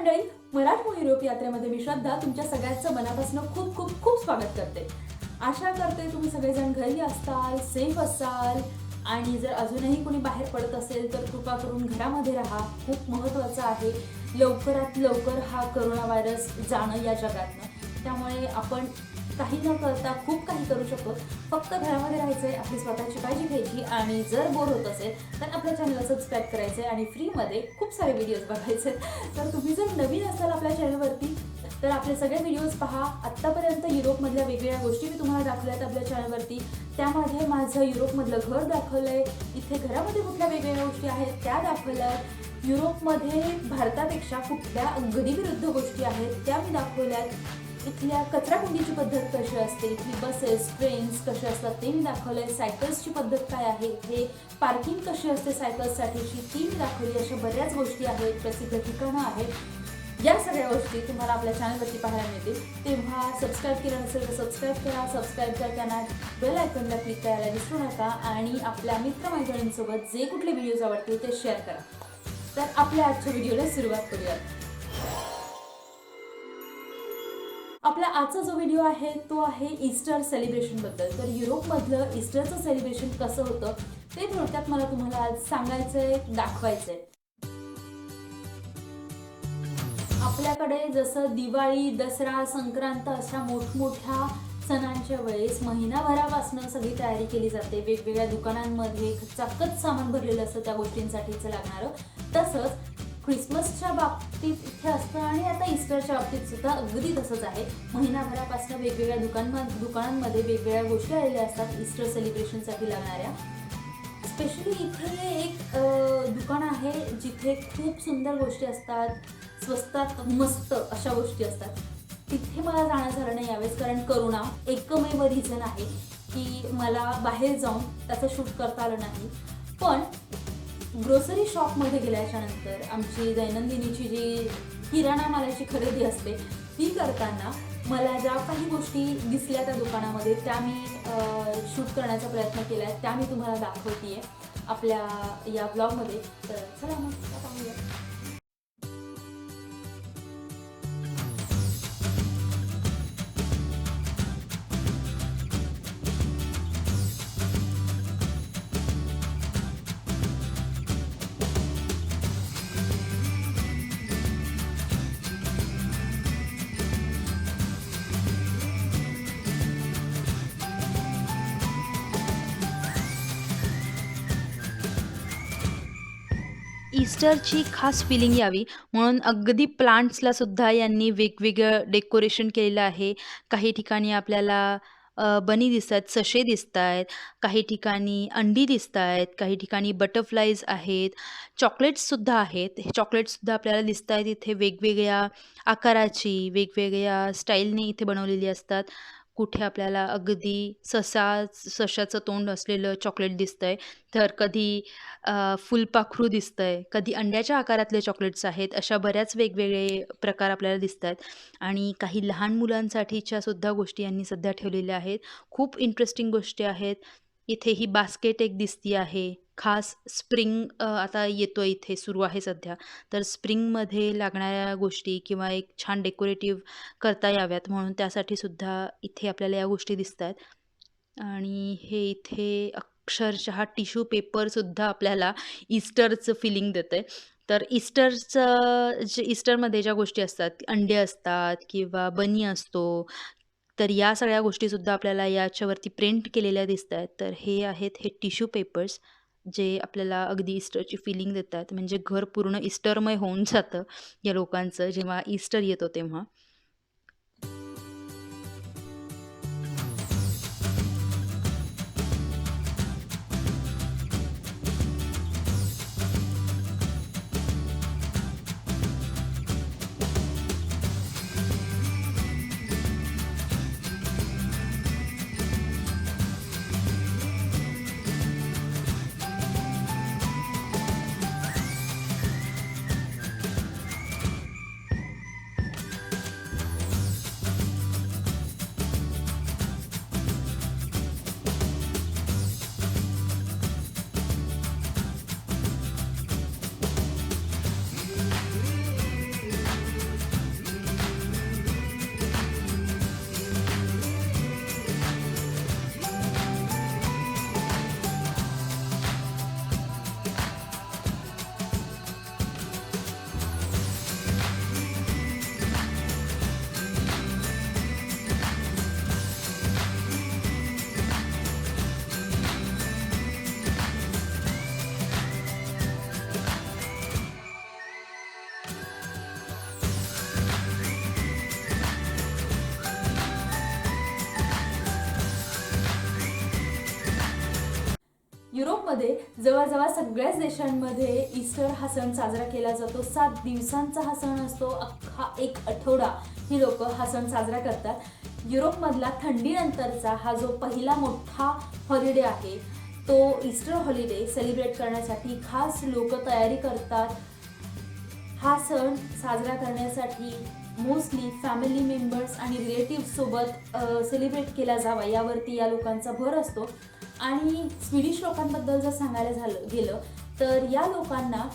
मंडळी, मराठमोळी युरोप यात्रेमध्ये मी श्रद्धा तुमच्या सगळ्यांचं मनापासून खूप खूप खूप स्वागत करते. आशा करते तुम्ही सगळेजण घरी असाल, सेफ असाल आणि जर अजूनही कोणी बाहेर पडत असेल तर कृपा करून घरामध्ये राहा. खूप महत्त्वाचं आहे लवकरात लवकर हा करोना व्हायरस जाणं या जगातनं. त्यामुळे आपण काही न करता खूप काही करू शकतो. फक्त घरामध्ये राहायचं आहे, आपली स्वतःची काळजी घ्यायची आणि जर बोर होत असेल तर आपल्या चॅनलला सबस्क्राईब करायचं आहे आणि फ्रीमध्ये खूप सारे व्हिडिओज बघायचे. तर तुम्ही जर नवीन असाल आपल्या चॅनलवरती तर आपले सगळे व्हिडिओज पहा. आत्तापर्यंत युरोपमधल्या वेगवेगळ्या गोष्टी मी तुम्हाला दाखवल्यात आपल्या चॅनलवरती. त्यामध्ये माझं युरोपमधलं घर दाखवलं आहे, इथे घरामध्ये कुठल्या वेगवेगळ्या गोष्टी आहेत त्या दाखवल्या आहेत. युरोपमध्ये भारतापेक्षा कुठल्या गरीविरुद्ध गोष्टी आहेत त्या मी दाखवल्यात. इथल्या कचराकुंडीची पद्धत कशी असते, इथली बसेस ट्रेन्स कसे असतात ते मी दाखवलं आहे. सायकल्सची पद्धत काय आहे, इथे पार्किंग कशी असते सायकल्ससाठीची ती मी दाखवली. अशा बऱ्याच गोष्टी आहेत, प्रसिद्ध ठिकाणं आहेत. या सगळ्या गोष्टी तुम्हाला आपल्या चॅनलवरती पाहायला मिळतील. तेव्हा सबस्क्राईब केलं नसेल तर सबस्क्राईब करा. सबस्क्राईब करताना बेल आयकॉनला क्लिक करायला विसरू नका आणि आपल्या मित्रमैत्रिणींसोबत जे कुठले व्हिडिओज आवडतील ते शेअर करा. तर आपल्या आजच्या व्हिडिओला सुरुवात करूयात. आपला आजचा जो व्हिडिओ आहे तो आहे ईस्टर सेलिब्रेशनबद्दल. तर युरोपमधलं ईस्टरचं सेलिब्रेशन कसं होतं ते थोडक्यात मला तुम्हाला आज सांगायचं आहे, दाखवायचं आहे. आपल्याकडे जसं दिवाळी, दसरा, संक्रांत अशा मोठमोठ्या सणांच्या वेळेस महिनाभरापासून सगळी तयारी केली जाते. वेगवेगळ्या दुकानांमध्ये खचाखच सामान भरलेलं असतं त्या गोष्टींसाठीचं लागणारं. तसंच ख्रिसमसच्या बाबतीत इथे असतं आणि आता ईस्टरच्या बाबतीत सुद्धा अगदी तसंच आहे. महिनाभरापासून वेगवेगळ्या दुकानांमध्ये वेगवेगळ्या गोष्टी आलेल्या असतात ईस्टर सेलिब्रेशनसाठी लागणाऱ्या. स्पेशली इथे एक दुकान आहे जिथे खूप सुंदर गोष्टी असतात, स्वस्तात मस्त अशा गोष्टी असतात. तिथे मला जाणं झालं नाही यावेळेस, कारण करोना एकमेव रिझन आहे की मला बाहेर जाऊन त्याचं शूट करता आलं नाही. पण ग्रोसरी शॉपमध्ये गेल्याच्या नंतर आमची दैनंदिनीची जी किराणा मालाची खरेदी असते ती करताना मला ज्या काही गोष्टी दिसल्या त्या दुकानामध्ये त्या मी शूट करण्याचा प्रयत्न केला आहे, त्या मी तुम्हाला दाखवते आहे आपल्या या ब्लॉगमध्ये. तर चला मग पाहूया. ईस्टरची खास फिलिंग यावी म्हणून अगदी प्लांट्सला सुद्धा यांनी वेगवेगळं डेकोरेशन केलेलं आहे. काही ठिकाणी आपल्याला बनी दिसतात, ससे दिसतायत, काही ठिकाणी अंडी दिसतायत, काही ठिकाणी बटरफ्लाईज आहेत, चॉकलेट्ससुद्धा आहेत. हे चॉकलेट्ससुद्धा आपल्याला दिसतायत इथे वेगवेगळ्या आकाराची, वेगवेगळ्या स्टाईलने इथे बनवलेली असतात. कुठे आपल्याला अगदी सशाचं तोंड असलेलं चॉकलेट दिसतंय, तर कधी फुलपाखरू दिसतंय, कधी अंड्याच्या आकारातले चॉकलेट्स आहेत. अशा बऱ्याच वेगवेगळे प्रकार आपल्याला दिसतायत आणि काही लहान मुलांसाठीच्या सुद्धा गोष्टी यांनी सध्या ठेवलेल्या आहेत. खूप इंटरेस्टिंग गोष्टी आहेत. इथे ही बास्केट एक दिसती आहे. खास स्प्रिंग आता येतोय, इथे सुरू आहे सध्या. तर स्प्रिंगमध्ये लागणाऱ्या गोष्टी किंवा एक छान डेकोरेटिव्ह करता याव्यात म्हणून त्यासाठी सुद्धा इथे आपल्याला या गोष्टी दिसतायत. आणि हे इथे अक्षरशः टिश्यू पेपरसुद्धा आपल्याला ईस्टरचं फिलिंग देतंय. तर ईस्टरमध्ये ज्या गोष्टी असतात, अंडे असतात किंवा बनी असतो, तर या सगळ्या गोष्टीसुद्धा आपल्याला याच्यावरती प्रिंट केलेल्या दिसतायत. तर हे आहेत हे टिश्यू पेपर्स, जे आपल्याला अगदी ईस्टरची फिलिंग देतात. म्हणजे घर पूर्ण ईस्टरमय होऊन जातं या लोकांचं जेव्हा ईस्टर येतो तेव्हा. युरोपमध्ये जवळजवळ सगळ्याच देशांमध्ये ईस्टर हा सण साजरा केला जातो. 7 दिवसांचा हा सण असतो. अख्खा एक आठवडा ही लोक हा सण साजरा करतात. युरोपमधला थंडीनंतरचा हा जो पहिला मोठा हॉलिडे आहे तो ईस्टर हॉलिडे सेलिब्रेट करण्यासाठी खास लोक तयारी करतात. हा सण साजरा करण्यासाठी मोस्टली फॅमिली मेंबर्स आणि रिलेटिव्ह सोबत सेलिब्रेट केला जावा यावरती या लोकांचा भर असतो. आणि स्वीडिश लोकांबद्दल जर सांगायला गेलं तर या लोकांना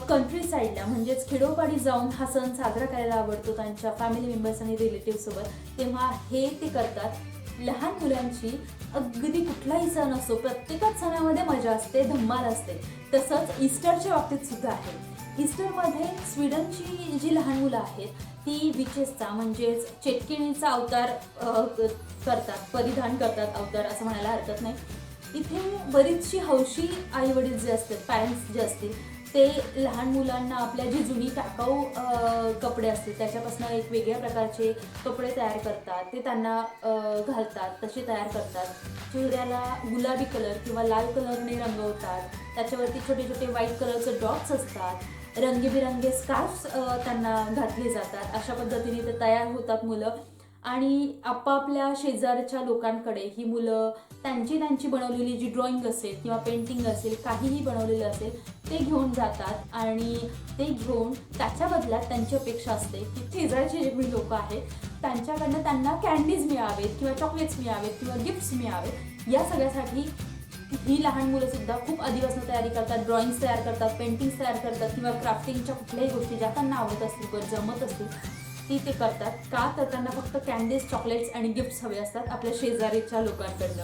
कंट्री साईडला म्हणजेच खेडोपाडी जाऊन हा सण साजरा करायला आवडतो त्यांच्या फॅमिली मेंबर्स आणि रिलेटिव्ह सोबत. तेव्हा हे ते करतात. लहान मुलांची अगदी कुठलाही सण असो प्रत्येकच सणामध्ये मजा असते, धम्माल असते. तसंच ईस्टरच्या बाबतीत सुद्धा आहे. ईस्टरमध्ये स्वीडनची जी लहान मुलं आहेत ती विचेसचा म्हणजेच चेटकिणीचा अवतार करतात, परिधान करतात अवतार असं म्हणायला हरकत नाही. इथे बरीचशी हौशी आई वडील जे असतात, पॅरेंट्स जे असतील ते लहान मुलांना आपल्या जी जुनी टाकाऊ कपडे असतील त्याच्यापासून एक वेगळ्या प्रकारचे कपडे तयार करतात, ते त्यांना घालतात, तसे तयार करतात. चेहऱ्याला गुलाबी कलर किंवा लाल कलरने रंगवतात. त्याच्यावरती छोटे छोटे व्हाईट कलरचे डॉट्स असतात. रंगीबिरंगी स्कार्फ्स त्यांना घातले जातात. अशा पद्धतीने ते तयार होतात मुलं. आणि आपापल्या शेजारच्या लोकांकडे ही मुलं त्यांची बनवलेली जी ड्रॉइंग असेल किंवा पेंटिंग असेल, काहीही बनवलेलं असेल ते घेऊन जातात. आणि ते घेऊन त्याच्या बदल्यात त्यांची अपेक्षा असते की शेजारचे जे लोक आहेत त्यांच्याकडनं त्यांना कॅन्डीज मिळावेत किंवा चॉकलेट्स मिळावेत किंवा गिफ्ट्स मिळावेत. या सगळ्यासाठी ही लहान मुलं सुद्धा खूप आधीपासून तयारी करतात. ड्रॉइंग्स तयार करतात, पेंटिंग्स तयार करतात किंवा क्राफ्टिंगच्या कुठल्याही गोष्टी ज्या त्यांना आवडत असतील किंवा जमत असतील ती ते करतात. का तर त्यांना फक्त कॅन्डीज, चॉकलेट्स आणि गिफ्ट्स हवे असतात आपल्या शेजारीच्या लोकांकडनं.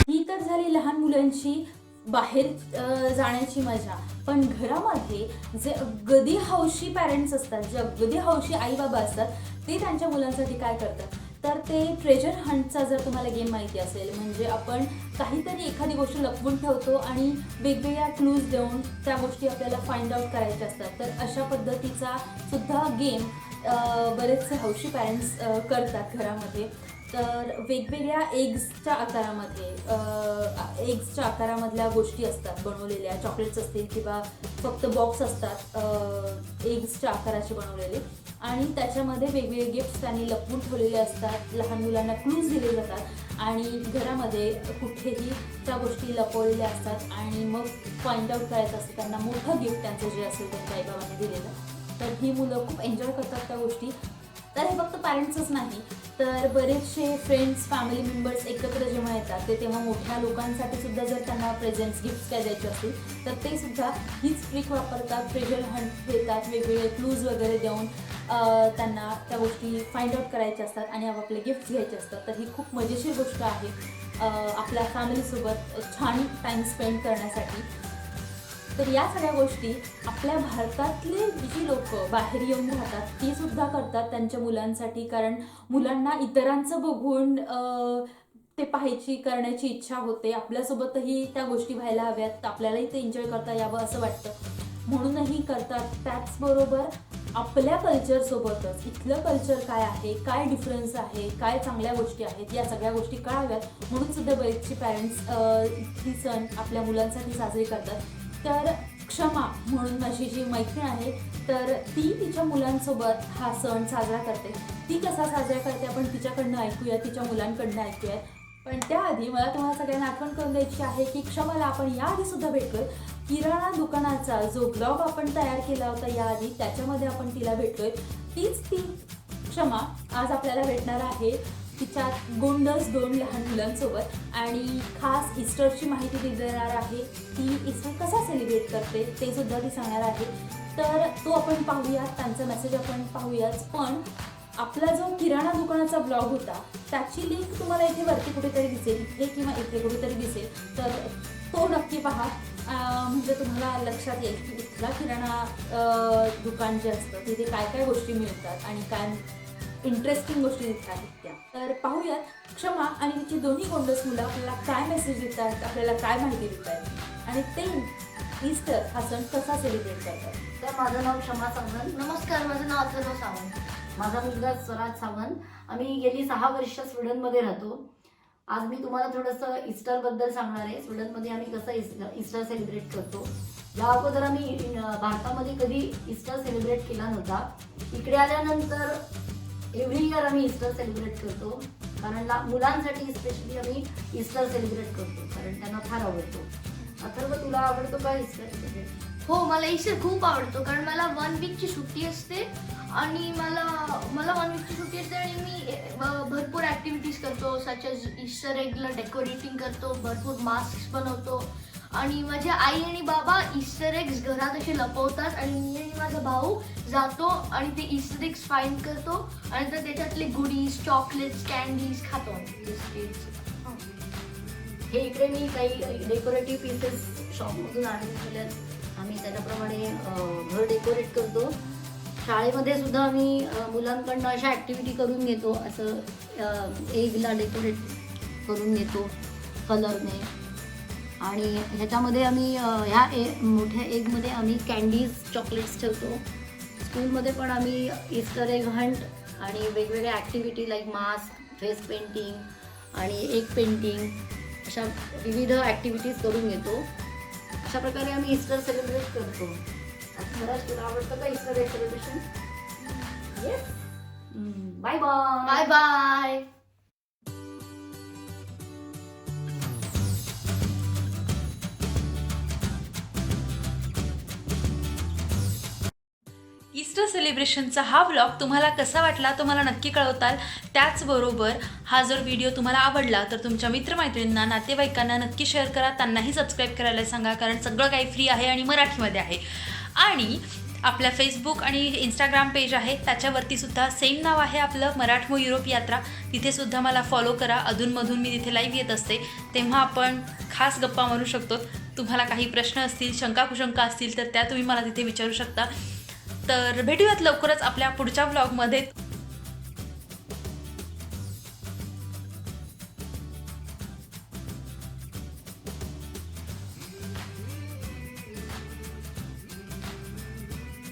ही तर झाली लहान मुलांची बाहेर जाण्याची मजा. पण घरामध्ये जे अगदी हौशी पॅरेंट्स असतात, जे अगदी हौशी आई बाबा असतात ते त्यांच्या मुलांसाठी काय करतात तर ते ट्रेजर हंटचा जर तुम्हाला गेम माहिती असेल म्हणजे आपण काहीतरी एखादी गोष्ट लपवून ठेवतो आणि वेगवेगळ्या क्लूज देऊन त्या गोष्टी आपल्याला फाइंड आउट करायच्या असतात. तर अशा पद्धतीचा सुद्धा गेम बरेचसे हौशी पॅरेंट्स करतात घरामध्ये. तर वेगवेगळ्या एग्सच्या आकारामधल्या गोष्टी असतात बनवलेल्या, चॉकलेट्स असतील किंवा फक्त बॉक्स असतात एग्सच्या आकाराचे बनवलेले. आणि त्याच्यामध्ये वेगवेगळे गिफ्ट्स त्यांनी लपवून ठेवलेले असतात. लहान मुलांना क्लूज दिले जातात आणि घरामध्ये कुठेही त्या गोष्टी लपवलेल्या असतात. आणि मग फाइंड आउट करायचं असतं त्यांना मोठं गिफ्ट त्यांचं जे असेल त्यांच्या आईबाबांनी दिलेलं. तर ही मुलं खूप एन्जॉय करतात त्या गोष्टी. तर हे फक्त पॅरेंट्सच नाही तर बरेचसे फ्रेंड्स, फॅमिली मेंबर्स एकत्र जेव्हा येतात ते तेव्हा मोठ्या लोकांसाठी सुद्धा जर त्यांना प्रेझेंट्स, गिफ्ट्स काय द्यायचे असतील तर ते सुद्धा हीच ट्रिक वापरतात. ट्रेजर हंट घेतात, वेगवेगळे क्लूज वगैरे देऊन त्यांना त्या गोष्टी फाइंड आउट करायच्या असतात आणि आपापले गिफ्ट्स घ्यायचे असतात. तर ही खूप मजेशीर गोष्ट आहे आपल्या फॅमिलीसोबत छान टाईम स्पेंड करण्यासाठी. तर या सगळ्या गोष्टी आपल्या भारतातले जी लोक बाहेर येऊन राहतात ती सुद्धा करतात त्यांच्या मुलांसाठी. कारण मुलांना इतरांचं बघून ते पाहायची, करण्याची इच्छा होते. आपल्यासोबतही त्या गोष्टी व्हायला हव्यात, आपल्यालाही ते एन्जॉय करता यावं असं वाटतं, म्हणूनही करतात. त्याचबरोबर आपल्या कल्चरसोबतच इथलं कल्चर काय आहे, काय डिफरन्स आहे, काय चांगल्या गोष्टी आहेत, या सगळ्या गोष्टी कळाव्यात म्हणून सुद्धा बरेचसे पॅरेंट्स ही सण आपल्या मुलांसाठी साजरे करतात. तर क्षमा म्हणून माझी जी मैत्रीण आहे तर ती तिच्या मुलांसोबत हा सण साजरा करते. ती कसा साजरा करते आपण तिच्याकडनं ऐकूया, तिच्या मुलांकडनं ऐकूया. पण त्याआधी मला तुम्हाला सगळ्यांना आठवण करून द्यायची आहे की क्षमाला आपण याआधी सुद्धा भेटलोय. किराणा दुकानाचा जो ब्लॉग आपण तयार केला होता याआधी त्याच्यामध्ये आपण तिला भेटलोय. तीच ती क्षमा आज आपल्याला भेटणार आहे तिच्यात गोंडस 2 लहान मुलांसोबत आणि खास ईस्टरची माहिती ती देणार आहे. ती ईस्टर कसा सेलिब्रेट करते ते सुद्धा ती सांगणार आहे. तर तो आपण पाहूयात, त्यांचा मेसेज आपण पाहूयाच. पण आपला जो किराणा दुकानाचा ब्लॉग होता त्याची लिंक तुम्हाला इथे वरती कुठेतरी दिसेल, इथे किंवा इथे कुठेतरी दिसेल. तर तो नक्की पहा म्हणजे तुम्हाला लक्षात येईल की इथला किराणा दुकान जे असतं तिथे काय काय गोष्टी मिळतात आणि काय इंटरेस्टिंग गोष्टी दिसतात त्या. तर पाहूयात क्षमा आणि तिची दोन्ही गोंडस मुलं आपल्याला काय मेसेज देतात, आपल्याला काय माहिती देतात आणि ते ईस्टर हा सण कसा सेलिब्रेट करतात. तर माझं नाव क्षमा सावंत. नमस्कार, माझं नाव अथर्व सावंत. माझा मुलगा स्वराज सावंत. आम्ही गेली 6 वर्ष स्वीडनमध्ये राहतो. आज मी तुम्हाला थोडंसं ईस्टरबद्दल सांगणार आहे. स्वीडनमध्ये आम्ही कसं ईस्टर सेलिब्रेट करतो. या अगोदर आम्ही भारतामध्ये कधी ईस्टर सेलिब्रेट केला नव्हता. इकडे आल्यानंतर एव्हरी इयर आम्ही ईस्टर सेलिब्रेट करतो. कारण मुलांसाठी स्पेशली आम्ही ईस्टर सेलिब्रेट करतो कारण त्यांना फार आवडतो. अथर्व, तुला आवडतो का ईस्टर सेलिब्रेट? हो, मला ईस्टर खूप आवडतो कारण मला 1 वीकची सुट्टी असते आणि मला 1 वीकची सुट्टी असते आणि मी भरपूर ॲक्टिव्हिटीज करतो. सच एज ईस्टर एगला डेकोरेटिंग करतो, भरपूर मास्क बनवतो आणि माझ्या आई आणि बाबा ईस्टर एग्स घरात असे लपवतात आणि मी आणि माझा भाऊ जातो आणि ते ईस्टर एग्स फाइंड करतो आणि तर त्याच्यातले गुडीज, चॉकलेट्स, कॅन्डीज खातो. बिस्किट्स. हे इकडे मी काही डेकोरेटिव्ह पीसेस शॉपमधून आणले. आम्ही त्याच्याप्रमाणे घर डेकोरेट करतो. शाळेमध्ये सुद्धा आम्ही मुलांकडनं अशा ॲक्टिव्हिटी करून घेतो. असं एगला डेकोरेट करून घेतो कलरने. आणि ह्याच्यामध्ये आम्ही मोठ्या एगमध्ये आम्ही कॅन्डीज, चॉकलेट्स ठेवतो. स्कूलमध्ये पण आम्ही ईस्टर एग हंट आणि वेगवेगळ्या activity like mask, face painting आणि एग पेंटिंग अशा विविध ॲक्टिव्हिटीज करून घेतो. अशा प्रकारे आम्ही ईस्टर सेलिब्रेट करतो. स्वराज, तुला आवडतं का Easter celebration? Yes. Bye bye. Bye bye. Easter सेलिब्रेशनचा हा व्लॉग तुम्हाला कसा वाटला तो मला नक्की कळवताल. त्याचबरोबर हा जर व्हिडिओ तुम्हाला आवडला तर तुमच्या मित्रमैत्रिणींना, नातेवाईकांना नक्की शेअर करा. त्यांनाही सबस्क्राईब करायला सांगा कारण सगळं काही फ्री आहे आणि मराठीमध्ये आहे. आणि आपल्या फेसबुक आणि इंस्टाग्राम पेज आहे त्याच्यावरती सुद्धा सेम नाव आहे आपलं, मराठमो युरोप यात्रा. तिथे सुद्धा मला फॉलो करा. अधूनमधून मी तिथे लाईव्ह येत असते तेव्हा आपण खास गप्पा मारू शकतो. तुम्हाला काही प्रश्न असतील, शंका कुशंका असतील तर त्या तुम्ही मला तिथे विचारू शकता. तर भेटूयात लवकरच आपल्या पुढच्या व्लॉगमध्ये.